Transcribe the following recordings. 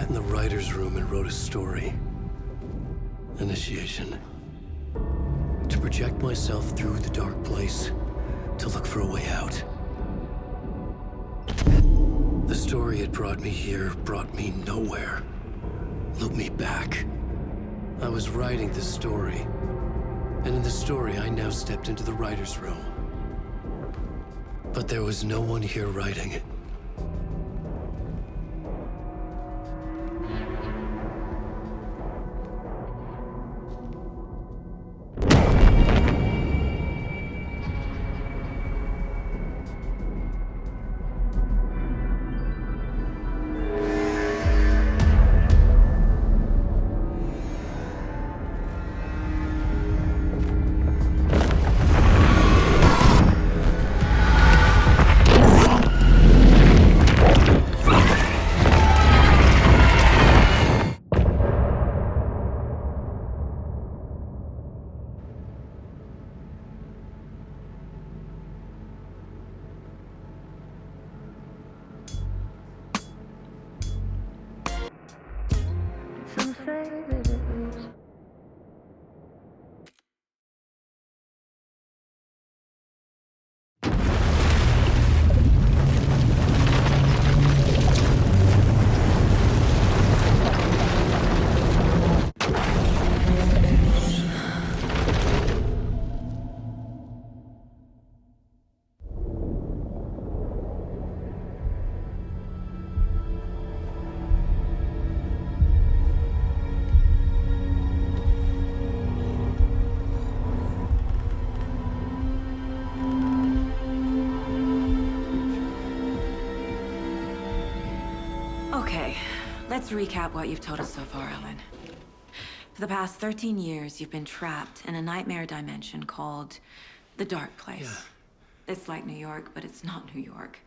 sat in the writer's room and wrote a story. Initiation. To project myself through the dark place, to look for a way out. The story had brought me here, brought me nowhere. Looped me back. I was writing the story. And in the story, I now stepped into the writer's room. But there was no one here writing. Okay, let's recap what you've told us so far, Alan. For the past 13 years, you've been trapped in a nightmare dimension called the Dark Place. Yeah. It's like New York, but it's not New York.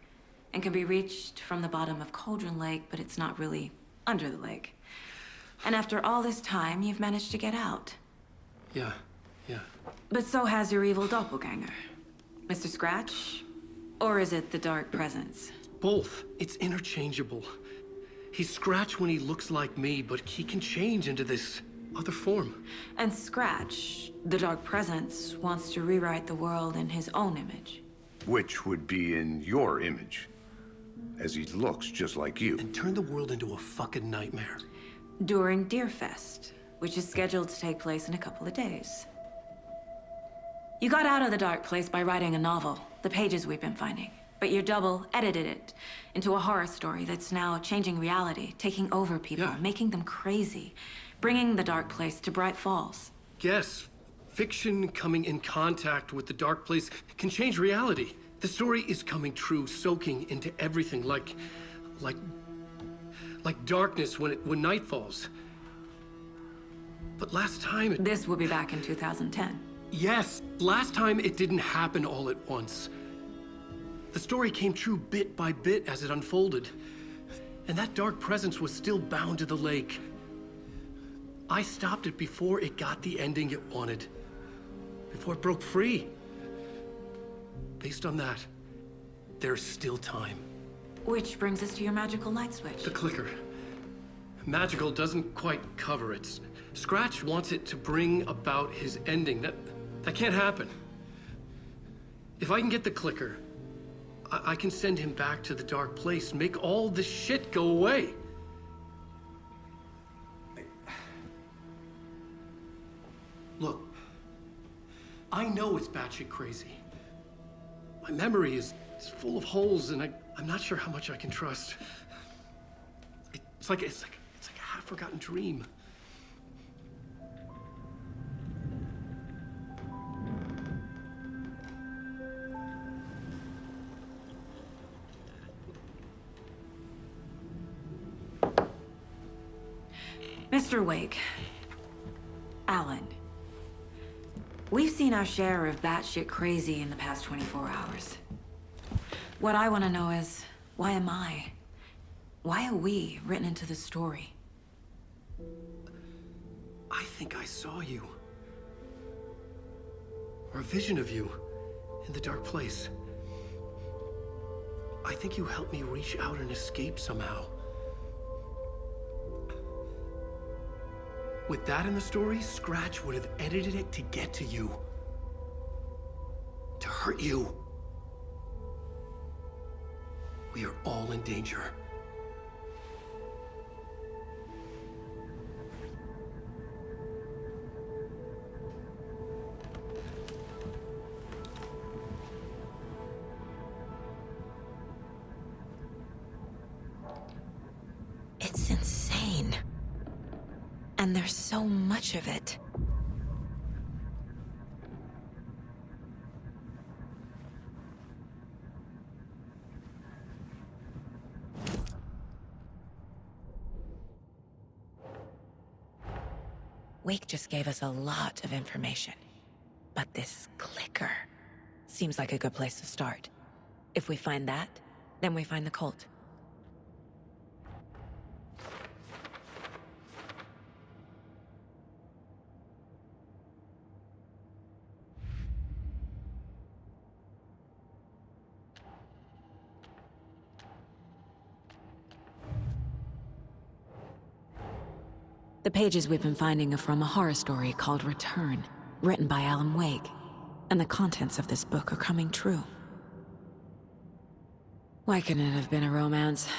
And can be reached from the bottom of Cauldron Lake, but it's not really under the lake. And after all this time, you've managed to get out. Yeah. But so has your evil doppelganger. Mr. Scratch? Or is it the Dark Presence? Both. It's interchangeable. He's Scratch when he looks like me, but he can change into this other form. And Scratch, the Dark Presence, wants to rewrite the world in his own image. Which would be in your image, as he looks just like you. And turn the world into a fucking nightmare. During Deerfest, which is scheduled to take place in a couple of days. You got out of the Dark Place by writing a novel, the pages we've been finding. But your double edited it into a horror story that's now changing reality, taking over people, making them crazy, bringing the Dark Place to Bright Falls. Yes, fiction coming in contact with the Dark Place can change reality. The story is coming true, soaking into everything like darkness when night falls. But last time This will be back in 2010. Yes, last time it didn't happen all at once. The story came true bit by bit as it unfolded. And that dark presence was still bound to the lake. I stopped it before it got the ending it wanted. Before it broke free. Based on that, there's still time. Which brings us to your magical light switch. The clicker. Magical doesn't quite cover it. Scratch wants it to bring about his ending. That can't happen. If I can get the clicker, I can send him back to the Dark Place, make all this shit go away. Look, I know it's batshit crazy. My memory is full of holes, and I'm not sure how much I can trust. It's like a half-forgotten dream. Mr. Wake, Alan, we've seen our share of batshit crazy in the past 24 hours. What I want to know is, why am I? Why are we written into the story? I think I saw you. Or a vision of you in the Dark Place. I think you helped me reach out and escape somehow. With that in the story, Scratch would have edited it to get to you. To hurt you. We are all in danger. It's insane. And there's so much of it. Wake just gave us a lot of information. But this clicker seems like a good place to start. If we find that, then we find the cult. The pages we've been finding are from a horror story called Return, written by Alan Wake. And the contents of this book are coming true. Why couldn't it have been a romance?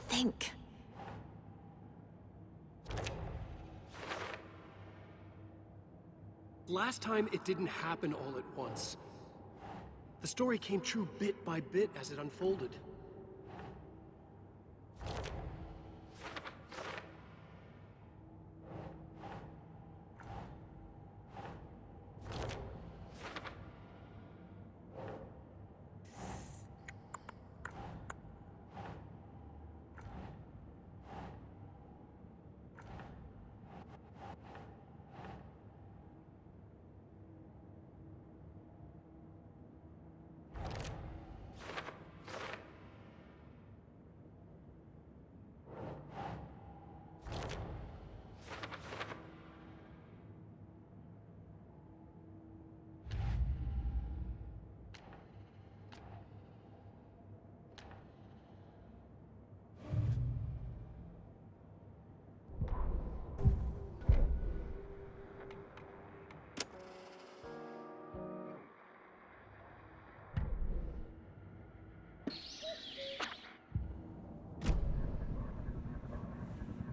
Think. Last time, it didn't happen all at once. The story came true bit by bit as it unfolded.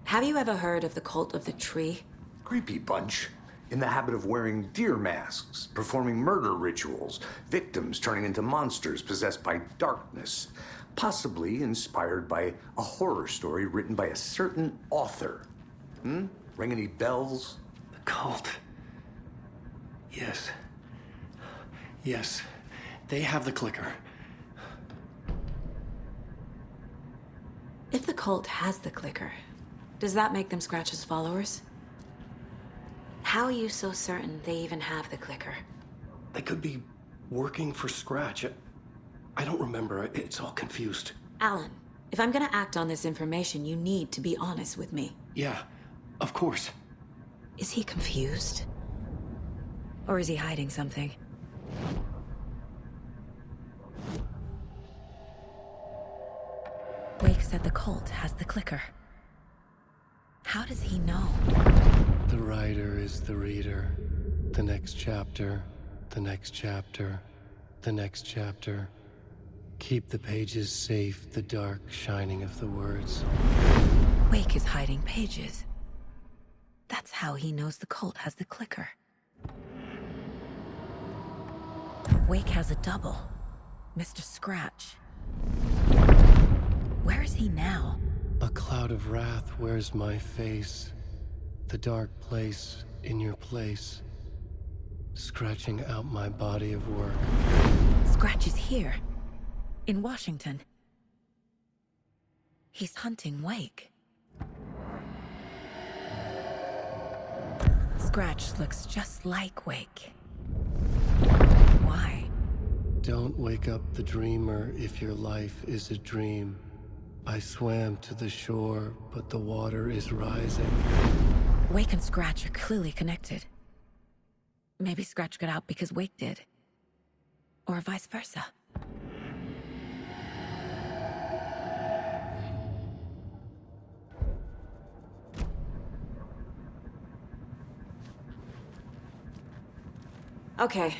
Have you ever heard of the cult of the tree? Creepy bunch. In the habit of wearing deer masks, performing murder rituals, victims turning into monsters possessed by darkness. Possibly inspired by a horror story written by a certain author. Ring any bells? The cult. Yes. Yes. They have the clicker. If the cult has the clicker, does that make them Scratch's followers? How are you so certain they even have the clicker? They could be working for Scratch. I don't remember. It's all confused. Alan, if I'm gonna act on this information, you need to be honest with me. Yeah, of course. Is he confused? Or is he hiding something? Wake said the cult has the clicker. How does he know? The writer is the reader. The next chapter, The next chapter. The next chapter. Keep the pages safe, the dark shining of the words. Wake is hiding pages. That's how he knows the cult has the clicker. Wake has a double. Mr. Scratch. Where is he now? A cloud of wrath wears my face. The dark place in your place. Scratching out my body of work. Scratch is here. In Washington. He's hunting Wake. Scratch looks just like Wake. Why? Don't wake up the dreamer if your life is a dream. I swam to the shore, but the water is rising. Wake and Scratch are clearly connected. Maybe Scratch got out because Wake did. Or vice versa. Okay,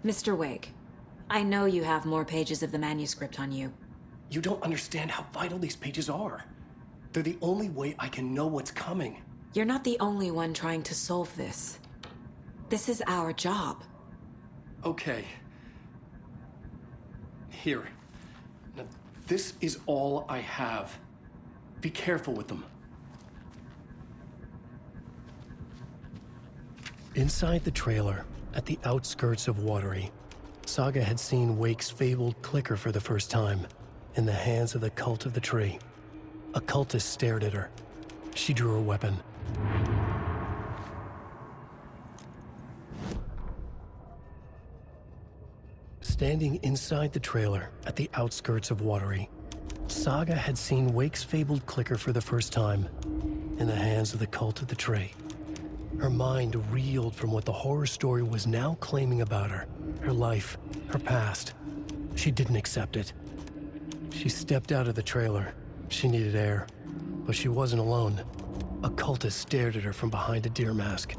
Mr. Wake. I know you have more pages of the manuscript on you. You don't understand how vital these pages are. They're the only way I can know what's coming. You're not the only one trying to solve this. This is our job. Okay. Here. Now, this is all I have. Be careful with them. Inside the trailer, at the outskirts of Watery, Saga had seen Wake's fabled clicker for the first time, in the hands of the Cult of the Tree. A cultist stared at her. She drew her weapon. Standing inside the trailer, at the outskirts of Watery, Saga had seen Wake's fabled clicker for the first time, in the hands of the Cult of the Tree. Her mind reeled from what the horror story was now claiming about her. Her life, her past. She didn't accept it. She stepped out of the trailer. She needed air. But she wasn't alone. A cultist stared at her from behind a deer mask.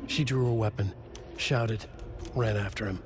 She drew her weapon, shouted, ran after him.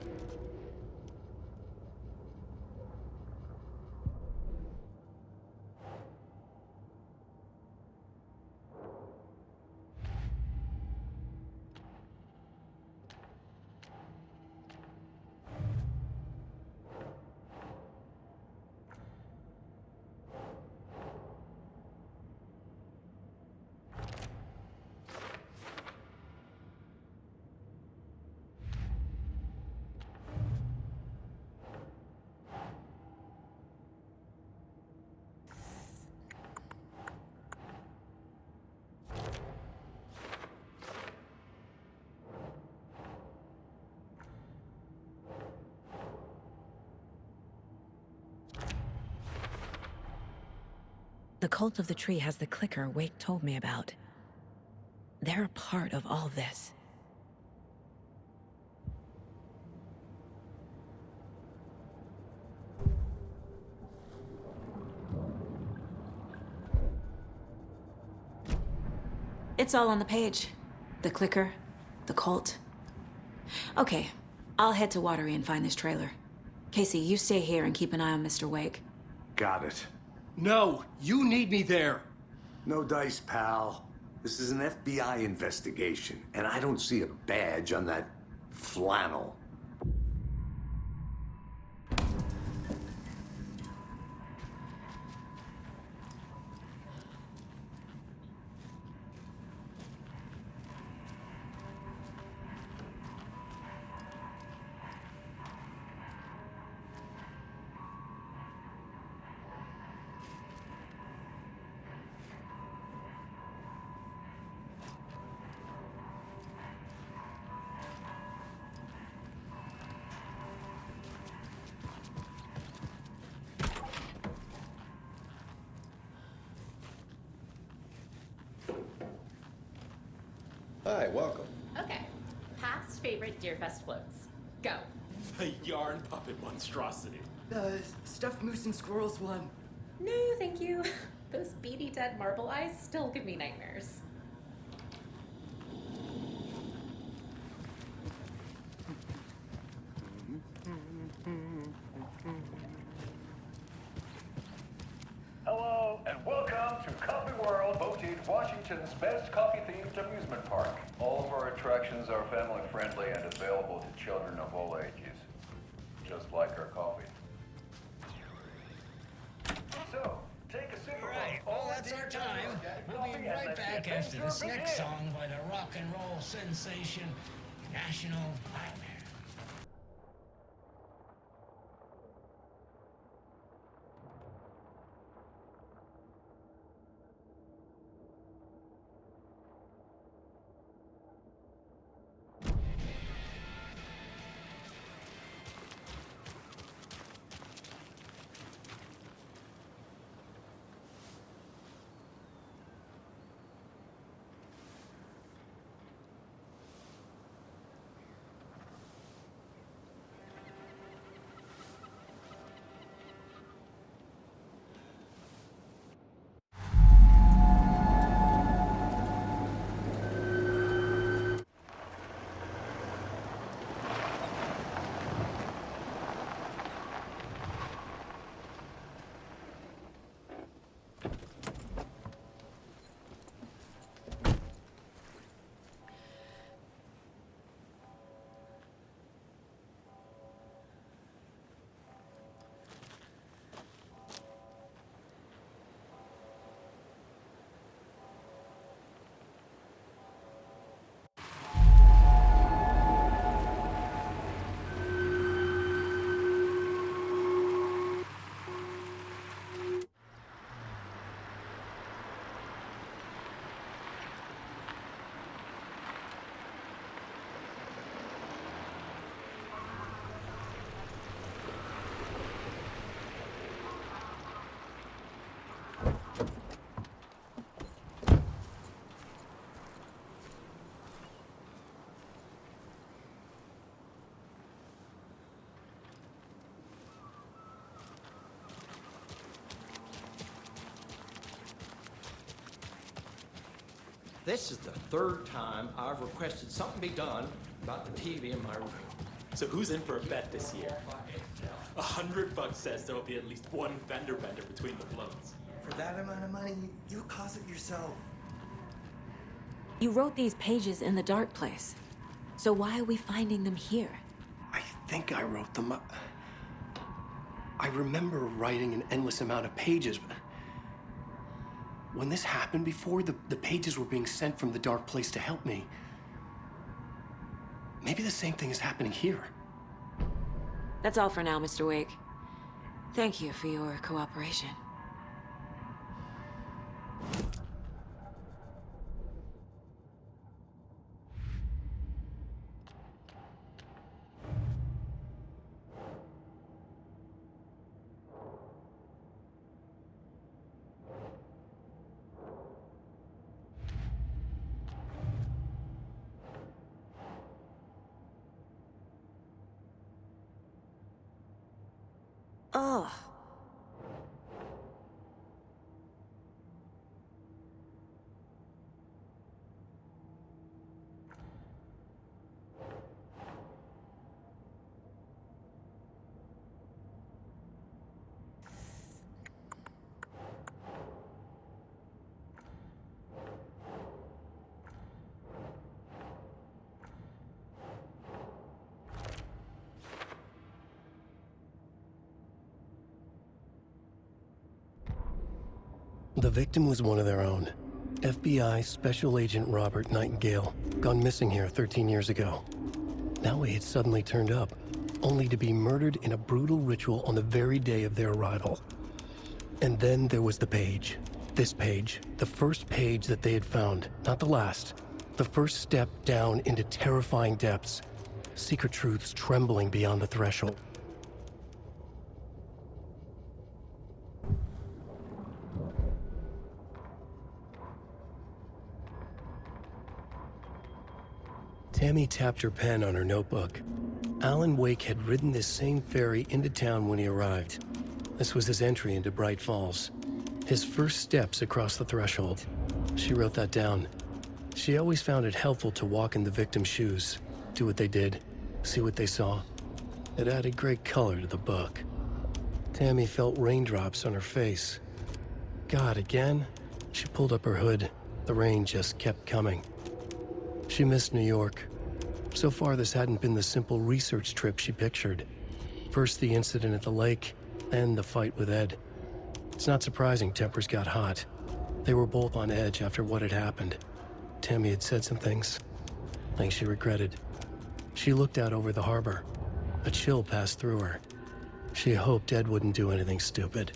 The Cult of the Tree has the clicker Wake told me about. They're a part of all this. It's all on the page. The clicker, the cult. Okay, I'll head to Watery and find this trailer. Casey, you stay here and keep an eye on Mr. Wake. Got it. No, you need me there. No dice, pal. This is an FBI investigation, and I don't see a badge on that flannel. Hi, welcome. Okay. Past favorite Deerfest floats. Go. The yarn puppet monstrosity. The stuffed moose and squirrels one. No, thank you. Those beady dead marble eyes still give me nightmares. Washington's best coffee-themed amusement park. All of our attractions are family-friendly and available to children of all ages. Just like our coffee. So, take a sip of Right, well, that's our time. We'll be right back after this next song by the rock and roll sensation, National Nightmare. This is the third time I've requested something be done about the TV in my room. So who's in for a bet this year? $100 says there'll be at least one fender bender between the floats. For that amount of money, you cause it yourself. You wrote these pages in the dark place. So why are we finding them here? I think I wrote them. I remember writing an endless amount of pages, but when this happened before, the pages were being sent from the dark place to help me. Maybe the same thing is happening here. That's all for now, Mr. Wake. Thank you for your cooperation. Ugh. The victim was one of their own. FBI Special Agent Robert Nightingale, gone missing here 13 years ago. Now he had suddenly turned up, only to be murdered in a brutal ritual on the very day of their arrival. And then there was the page. This page, the first page that they had found, not the last. The first step down into terrifying depths. Secret truths trembling beyond the threshold. Tammy tapped her pen on her notebook. Alan Wake had ridden this same ferry into town when he arrived. This was his entry into Bright Falls. His first steps across the threshold. She wrote that down. She always found it helpful to walk in the victim's shoes, do what they did, see what they saw. It added great color to the book. Tammy felt raindrops on her face. God, again? She pulled up her hood. The rain just kept coming. She missed New York. So far, this hadn't been the simple research trip she pictured. First the incident at the lake, then the fight with Ed. It's not surprising tempers got hot. They were both on edge after what had happened. Tammy had said some things she regretted. She looked out over the harbor. A chill passed through her. She hoped Ed wouldn't do anything stupid.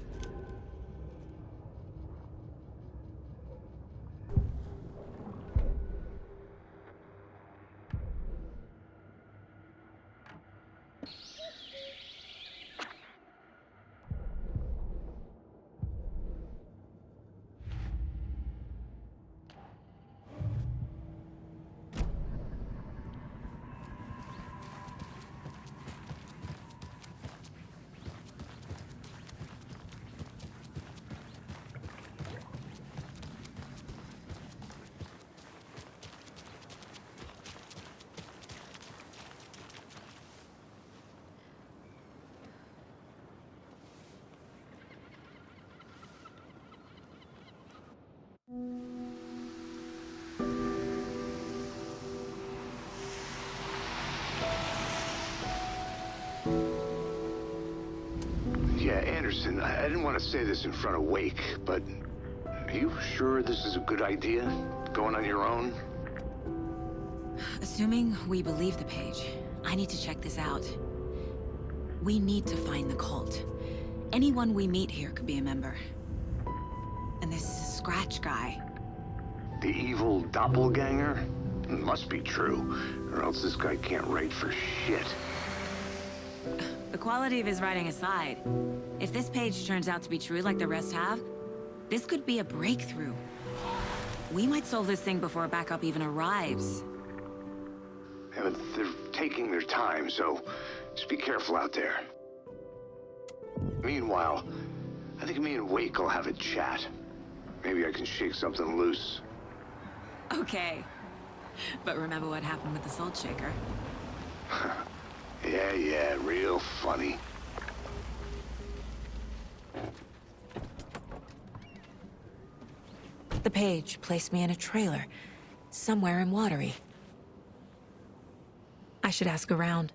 Yeah, Anderson, I didn't want to say this in front of Wake, but are you sure this is a good idea? Going on your own? Assuming we believe the page, I need to check this out. We need to find the cult. Anyone we meet here could be a member. And this Scratch guy. The evil doppelganger? Must be true, or else this guy can't write for shit. The quality of his writing aside, if this page turns out to be true like the rest have, this could be a breakthrough. We might solve this thing before backup even arrives. Yeah, but they're taking their time, so just be careful out there. Meanwhile, I think me and Wake will have a chat. Maybe I can shake something loose. Okay. But remember what happened with the Salt Shaker? Yeah, real funny. The page placed me in a trailer, somewhere in Watery. I should ask around.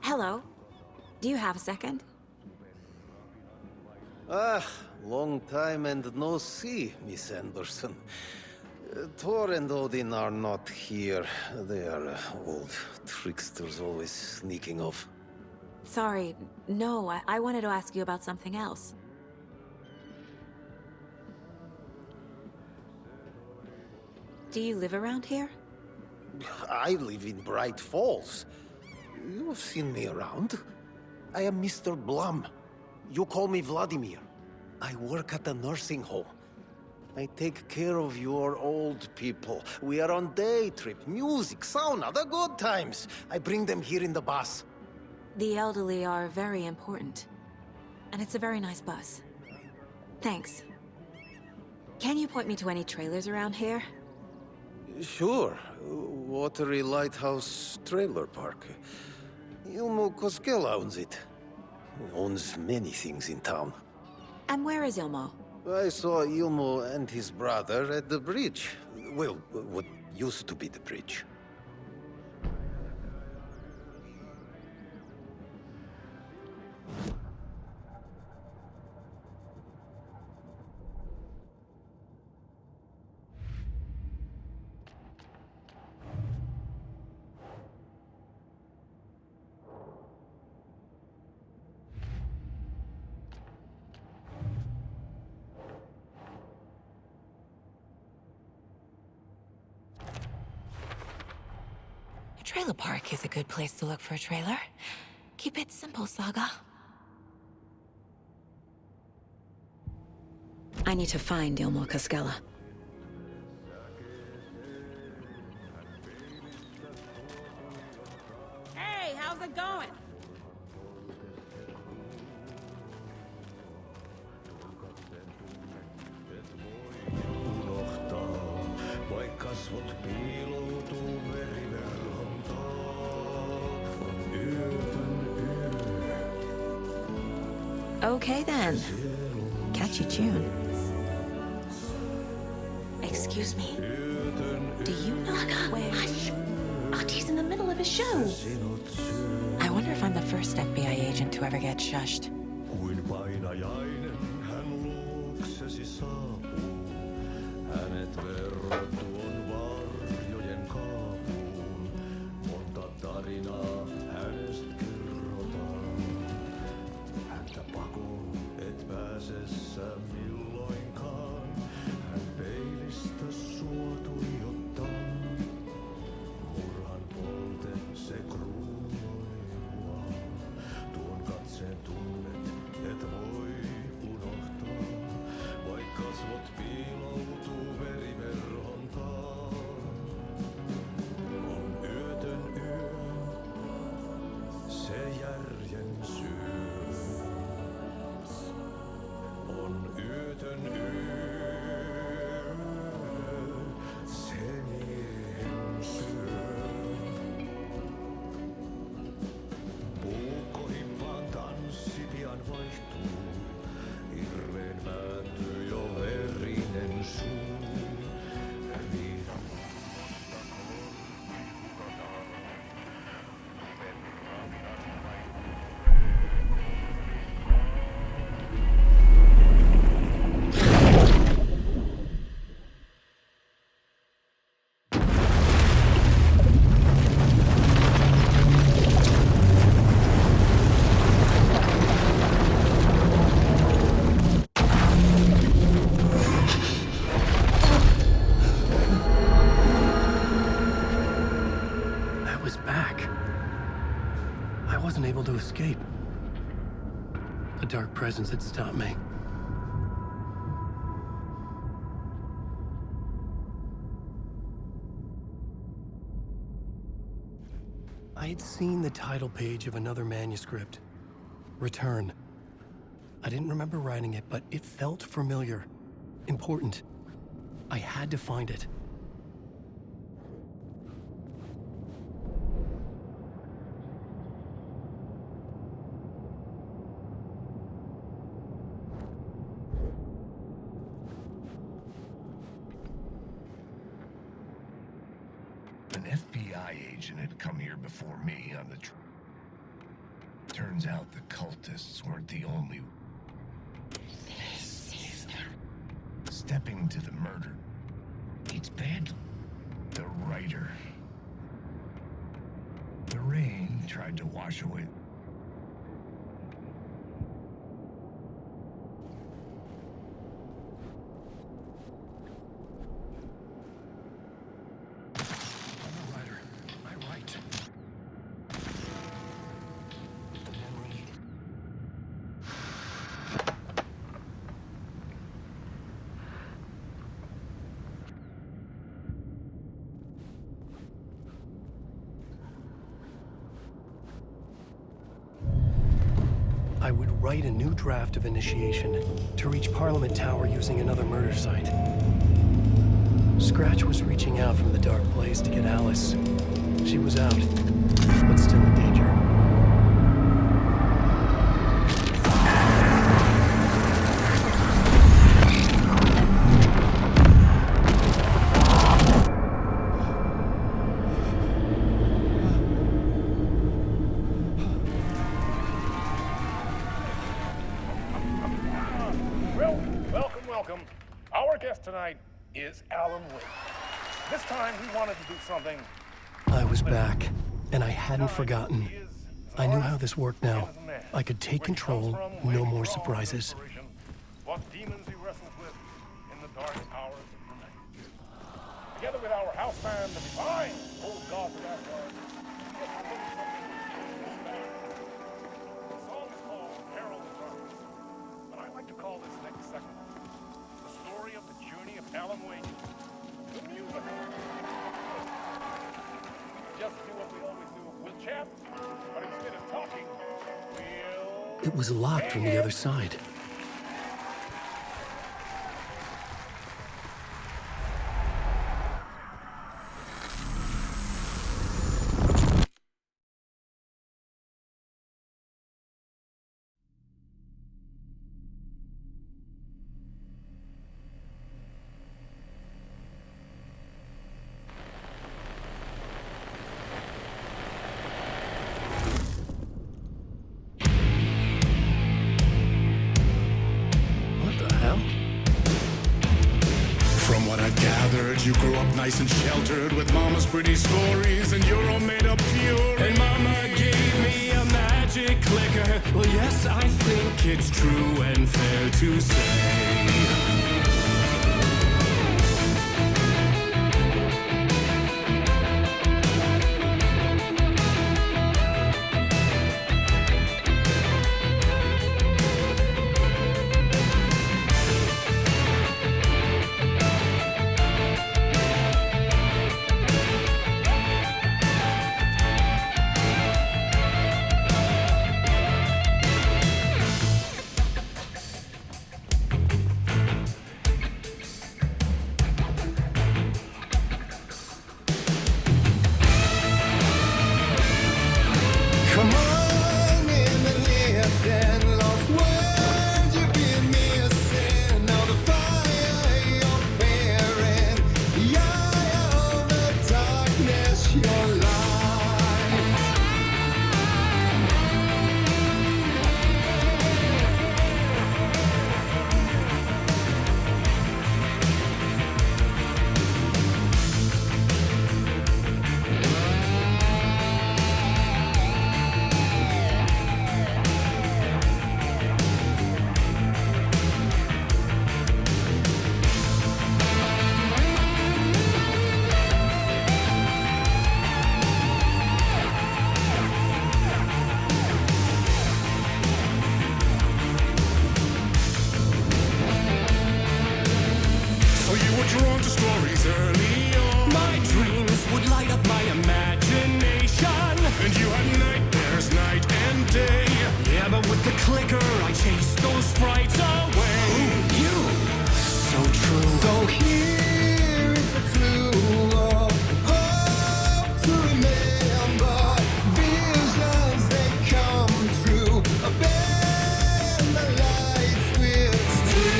Hello. Do you have a second? Long time and no see, Miss Anderson. Thor and Odin are not here. They are old tricksters always sneaking off. Sorry. No, I wanted to ask you about something else. Do you live around here? I live in Bright Falls. You have seen me around. I am Mr. Blum. You call me Vladimir. I work at a nursing home. I take care of your old people. We are on day trip, music, sauna, the good times. I bring them here in the bus. The elderly are very important. And it's a very nice bus. Thanks. Can you point me to any trailers around here? Sure. Watery Lighthouse Trailer Park. Ilmo Koskela owns it. He owns many things in town. And where is Ilmo? I saw Ilmo and his brother at the bridge. Well, what used to be the bridge. Trailer park is a good place to look for a trailer. Keep it simple, Saga. I need to find Ilmo Cascella. Hey, how's it going? Okay then. Catchy tune. Excuse me. Do you know Hush! Artie's in the middle of a show. I wonder if I'm the first FBI agent to ever get shushed. To escape. A dark presence had stopped me. I had seen the title page of another manuscript. Return. I didn't remember writing it, but it felt familiar. Important. I had to find it. An FBI agent had come here before me on the Turns out the cultists weren't the only... Stepping to the murder. It's bad. The writer. The rain tried to wash away... I would write a new draft of initiation to reach Parliament Tower using another murder site. Scratch was reaching out from the dark place to get Alice. She was out, but still in danger. Welcome. Our guest tonight is Alan Wake. This time he wanted to do something. I was back, and I hadn't forgotten. I knew how this worked now. I could take control, no more surprises. What demons he wrestled with in the dark hours of the night. together with our house band, the divine old gods of Asgard, just a little something this band. The song is called Herald of Darkness, but I like to call this next segment the story of the journey of Alan Wake, the music. Just do what we always do. We'll chat, but instead of talking, we'll... It was locked from the other side. You grew up nice and sheltered with mama's pretty stories, and you're all made up fury. And mama gave me a magic clicker. Well, yes, I think it's true and fair to say. Drawn to stories early on. My dreams would light up my imagination, and you had nightmares night and day. Yeah, but with the clicker I chased those sprites away. Ooh, you, so true. So here is a clue of hope to remember. Visions they come true. Bend the lights with steel.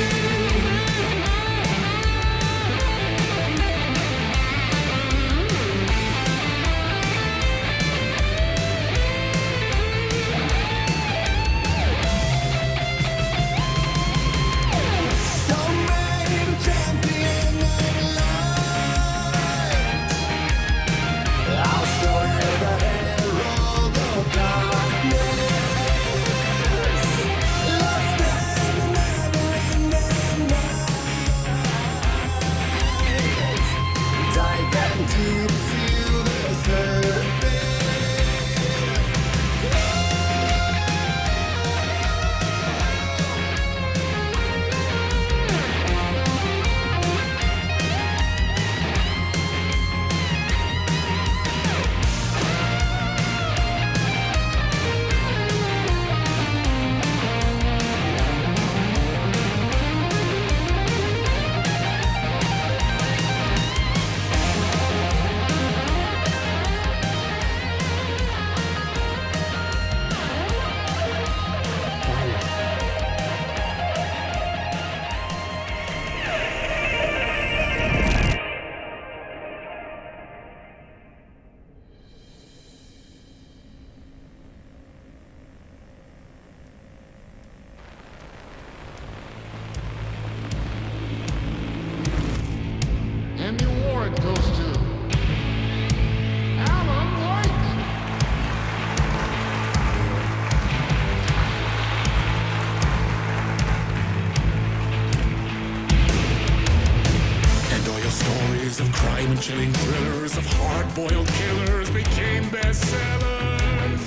thrillers of hard-boiled killers became bestsellers.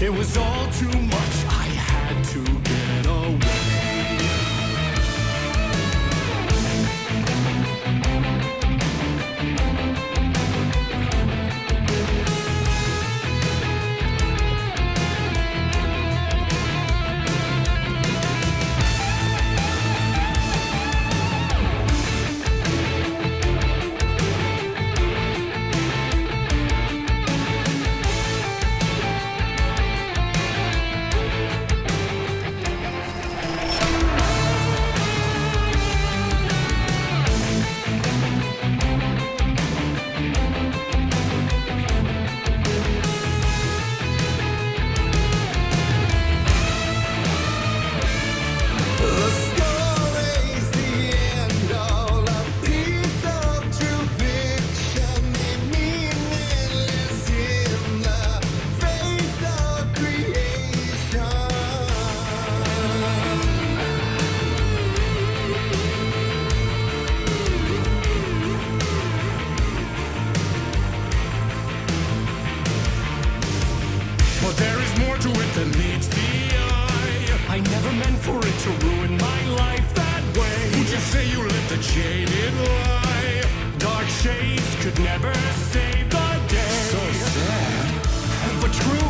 It was all too much, I had to get away. But there is more to it than meets the eye. I never meant for it to ruin my life that way. Would you say you lived a jaded lie? Dark shades could never save the day. So sad, but true.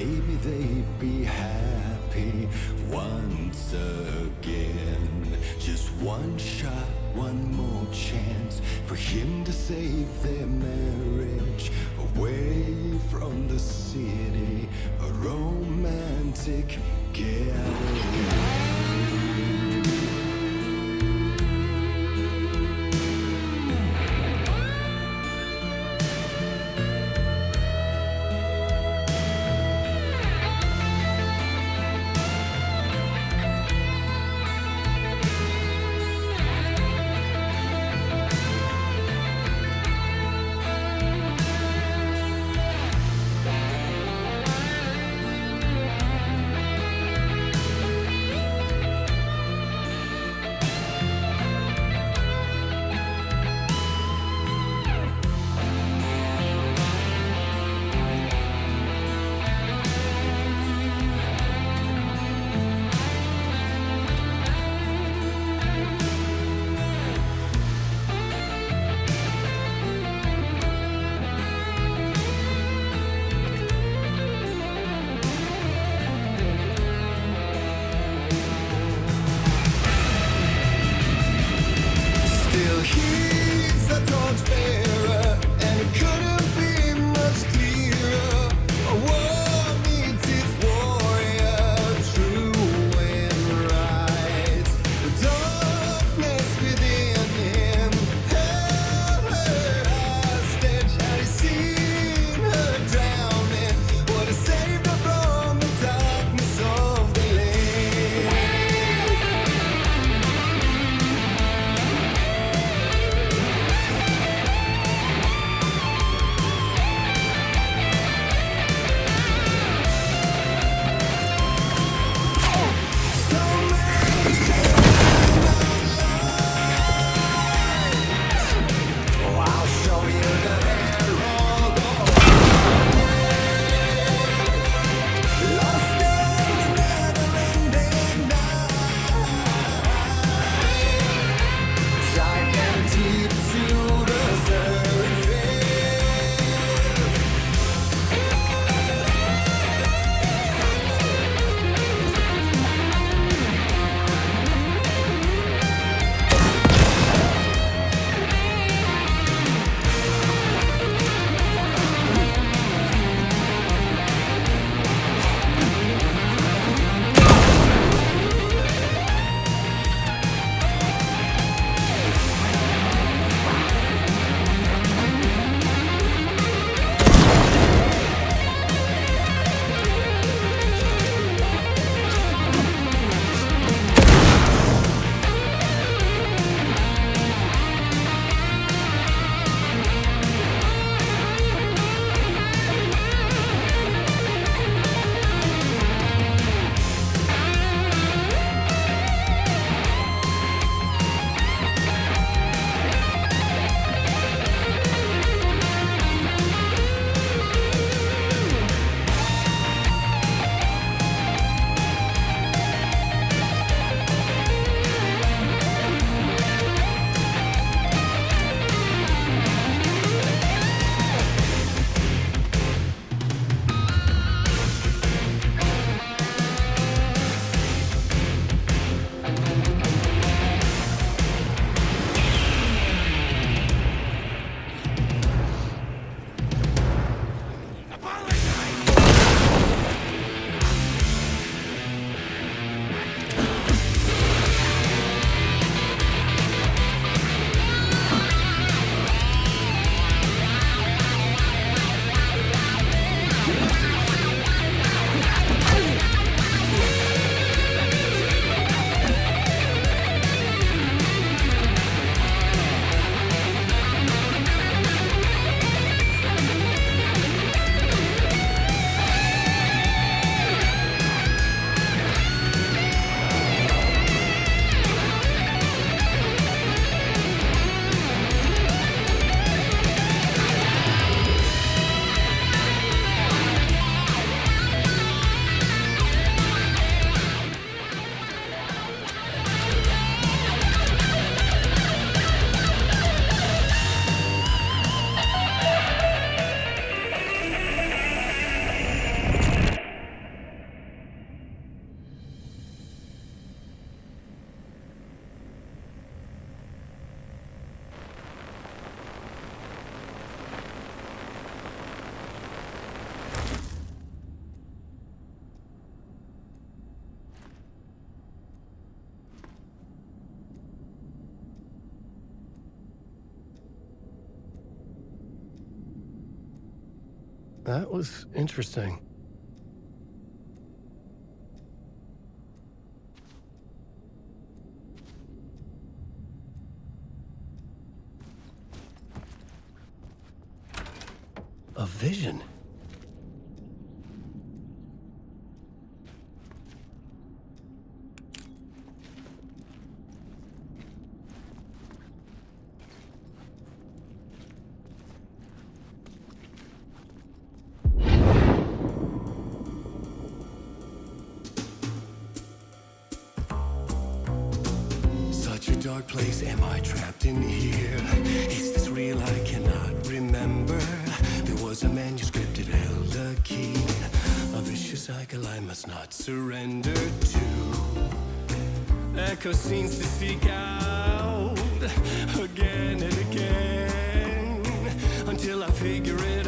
maybe they'd be happy once again. Just one shot, one more chance for him to save their marriage. Away from the city, a romantic getaway. That was interesting. A vision. Such a dark place, am I trapped in here? Is this real? I cannot remember. There was a manuscript, it held a key. A vicious cycle I must not surrender to. Echo scenes to seek out again and again until I figure it